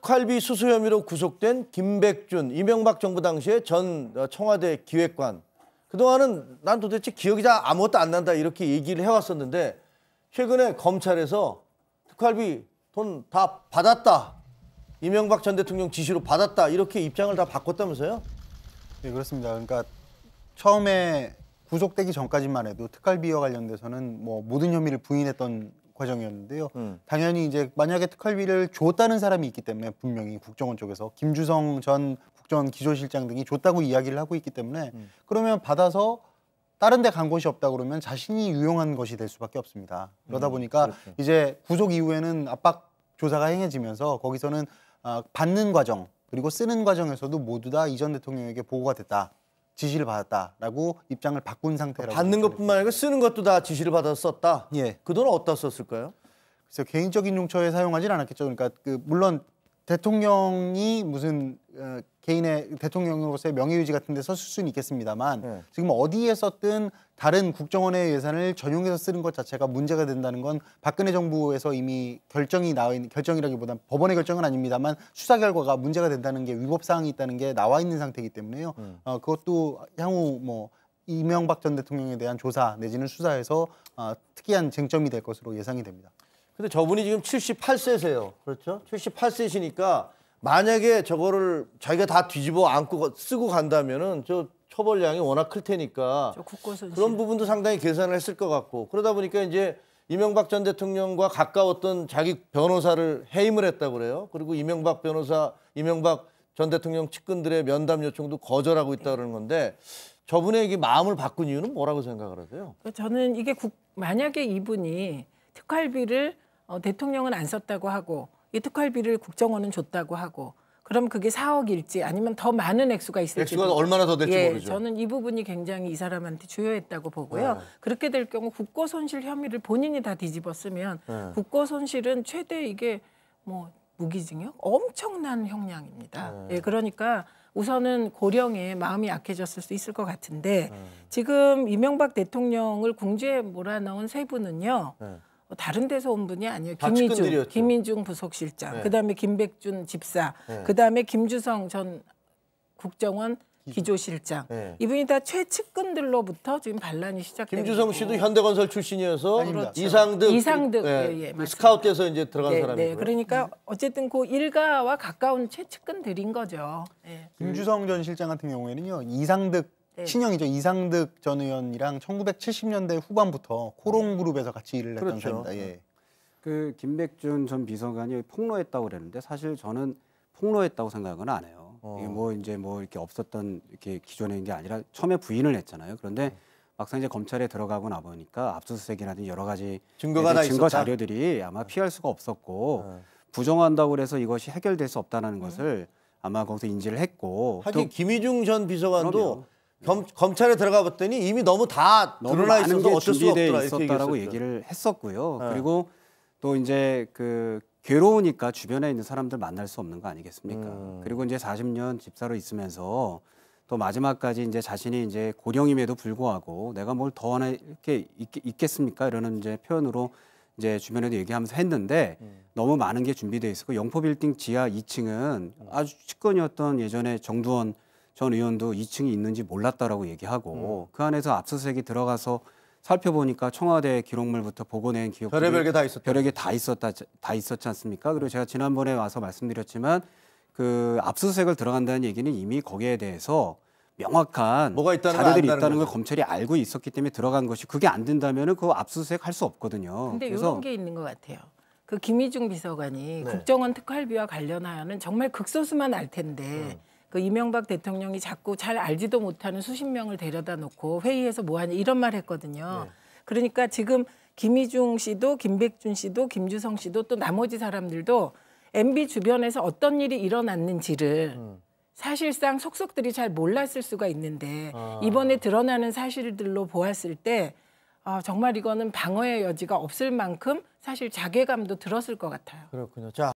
특활비 수수 혐의로 구속된 김백준, 이명박 정부 당시의 전 청와대 기획관. 그동안은 난 도대체 기억이 잘 아무것도 안 난다 이렇게 얘기를 해왔었는데 최근에 검찰에서 특활비 돈 다 받았다. 이명박 전 대통령 지시로 받았다. 이렇게 입장을 다 바꿨다면서요? 네, 그렇습니다. 그러니까 처음에 구속되기 전까지만 해도 특활비와 관련돼서는 뭐 모든 혐의를 부인했던 과정이었는데요. 당연히 이제 만약에 특활비를 줬다는 사람이 있기 때문에 분명히 국정원 쪽에서 김주성 전 국정원 기조실장 등이 줬다고 이야기를 하고 있기 때문에 그러면 받아서 다른 데 간 곳이 없다 그러면 자신이 유용한 것이 될 수밖에 없습니다. 그러다 보니까 그렇죠. 이제 구속 이후에는 압박 조사가 행해지면서 거기서는 받는 과정 그리고 쓰는 과정에서도 모두 다 이 전 대통령에게 보고가 됐다. 지시를 받았다라고 입장을 바꾼 상태라고. 받는 것뿐만 아니라 쓰는 것도 다 지시를 받아서 썼다. 예. 그 돈은 어디다 썼을까요? 그래서 개인적인 용처에 사용하진 않았겠죠. 그러니까 물론 대통령이 무슨 개인의 대통령으로서의 명예유지 같은 데 썼을 수는 있겠습니다만 지금 어디에 썼든 다른 국정원의 예산을 전용해서 쓰는 것 자체가 문제가 된다는 건 박근혜 정부에서 이미 결정이 나와 있는, 결정이라기보단 법원의 결정은 아닙니다만 수사 결과가 문제가 된다는 게 위법 사항이 있다는 게 나와 있는 상태이기 때문에요. 그것도 향후 뭐 이명박 전 대통령에 대한 조사 내지는 수사에서 특이한 쟁점이 될 것으로 예상이 됩니다. 근데 저분이 지금 78세세요. 그렇죠? 78세시니까 만약에 저거를 자기가 다 뒤집어 안고 쓰고 간다면은 저 처벌량이 워낙 클 테니까 그런 부분도 상당히 계산을 했을 것 같고 그러다 보니까 이제 이명박 전 대통령과 가까웠던 자기 변호사를 해임을 했다고 그래요. 그리고 이명박 전 대통령 측근들의 면담 요청도 거절하고 있다 그러는 건데 저분의 마음을 바꾼 이유는 뭐라고 생각을 하세요? 저는 이게 만약에 이분이 특활비를 대통령은 안 썼다고 하고 이 특활비를 국정원은 줬다고 하고 그럼 그게 4억일지 아니면 더 많은 액수가 있을지 액수가 얼마나 더 될지 모르죠. 저는 이 부분이 굉장히 이 사람한테 주요했다고 보고요. 그렇게 될 경우 국고손실 혐의를 본인이 다 뒤집었으면 국고손실은 최대 이게 뭐 무기징역? 엄청난 형량입니다. 그러니까 우선은 고령에 마음이 약해졌을 수 있을 것 같은데 지금 이명박 대통령을 궁지에 몰아넣은 세 분은요. 다른 데서 온 분이 아니에요. 김민중 부속실장, 그다음에 김백준 집사, 그다음에 김주성 전 국정원 기조실장. 이분이 다 최측근들로부터 지금 반란이 시작된 김주성 씨도 현대건설 출신이어서 그렇죠. 이상득 스카우트에서 이제 들어간 사람이고요. 그러니까 어쨌든 그 일가와 가까운 최측근들인 거죠. 김주성 전 실장 같은 경우에는요. 이상득 친형이죠. 이상득 전 의원이랑 1970년대 후반부터 코롱그룹에서 같이 일을 했던 사람입니다. 그 김백준 전 비서관이 폭로했다고 그랬는데 사실 저는 폭로했다고 생각은 안 해요. 이게 뭐 이제 뭐 이렇게 없었던 이렇게 기존에 게 아니라 처음에 부인을 했잖아요. 그런데 막상 이제 검찰에 들어가고 나 보니까 압수수색이라든지 여러 가지 증거 자료들이 아마 피할 수가 없었고 부정한다고 그래서 이것이 해결될 수 없다는 것을 아마 거기서 인지를 했고 하긴 김희중 전 비서관도 검찰에 들어가 봤더니 이미 너무 다 드러나 있어서 어쩔 수가 없더라 있었다라고 얘기를 했었고요. 그리고 또 이제 괴로우니까 주변에 있는 사람들 만날 수 없는 거 아니겠습니까? 그리고 이제 40년 집사로 있으면서 또 마지막까지 이제 자신이 이제 고령임에도 불구하고 내가 뭘 더 하나 이렇게 있겠습니까? 이러는 이제 표현으로 이제 주변에도 얘기하면서 했는데 너무 많은 게 준비되어 있었고 영포 빌딩 지하 2층은 아주 측근이었던 예전에 정두원 전 의원도 2층이 있는지 몰랐다라고 얘기하고 그 안에서 압수수색이 들어가서 살펴보니까 청와대 기록물부터 보고낸 기록들이 별의별 게 다 있었다. 별의 게 다 있었지 않습니까? 그리고 제가 지난번에 와서 말씀드렸지만 그 압수수색을 들어간다는 얘기는 이미 거기에 대해서 명확한 자료들이 있다는 걸 검찰이 알고 있었기 때문에 들어간 것이 그게 안 된다면은 그 압수수색 할 수 없거든요. 근데 이런 게 있는 것 같아요. 그 김희중 비서관이 국정원 특활비와 관련하여는 정말 극소수만 알 텐데 그 이명박 대통령이 자꾸 잘 알지도 못하는 수십 명을 데려다 놓고 회의에서 뭐하냐 이런 말 했거든요. 그러니까 지금 김희중 씨도 김백준 씨도 김주성 씨도 또 나머지 사람들도 MB 주변에서 어떤 일이 일어났는지를 사실상 속속들이 잘 몰랐을 수가 있는데 이번에 드러나는 사실들로 보았을 때 정말 이거는 방어의 여지가 없을 만큼 사실 자괴감도 들었을 것 같아요. 그렇군요. 자.